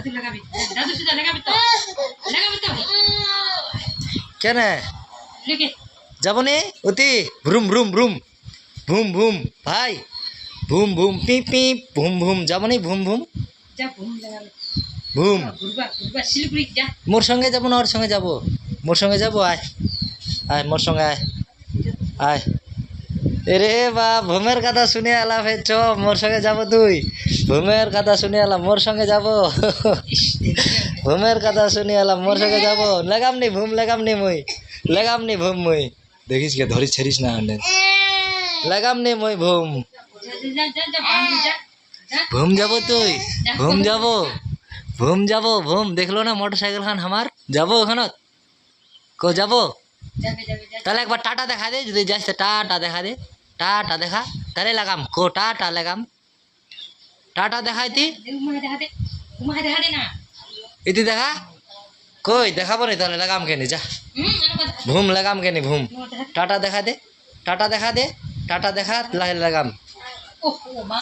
দাদু লাগাবি দাদু সুদা লাগাবি তো কেন লেগে যাবো নি অতি ভ্রুম ভ্রুম ভ্রুম ভুম ভুম ভাই ভুম ভুম পি পি ভুম ভুম যাবো নি ভুম ভুম যা ঘুম লাগাবি ভুম ঘুরবা শিলিগুড়ি যা মোর সঙ্গে যাবো না ওর সঙ্গে যাবো মোর সঙ্গে যাবো আয় আয় মোর সঙ্গে আয় আয় এরে বা ভূমের কথা শুনে এলাম হে চ মোর সঙ্গে যাবো তুই ভূমের কথা শুনে এলাম মোর সঙ্গে যাবো ভূমের কথা শুনে এলাম মোর সঙ্গে যাবো লাগাম নি ভুম লাগাম নি ভুম মুই দেখিস কে ধরিস ছেড়িস না আন্ডে লাগাম নি মুই ভুম যা যা যা বান্ধি যা ভুম যাবো তুই ভুম যাবো ভুম দেখলো না মোটরসাইকেল খান আমার যাবো ওখানে কো যাবো যাবে যাবে যা তাহলে একবার টাটা দেখা দে যদি যাস তো টাটা দেখা দে টাটা দেখা তাহলে লাগাম কো টাটা লাগাম টাটা দেখাই তি উমা দেখা দে না ইতি দেখা কই দেখাবো নি তাহলে লাগাম কেনি যা ভুম লাগাম কেনি ভুম টাটা দেখা দে টাটা দেখা দে টাটা দেখা লাগাম ও মা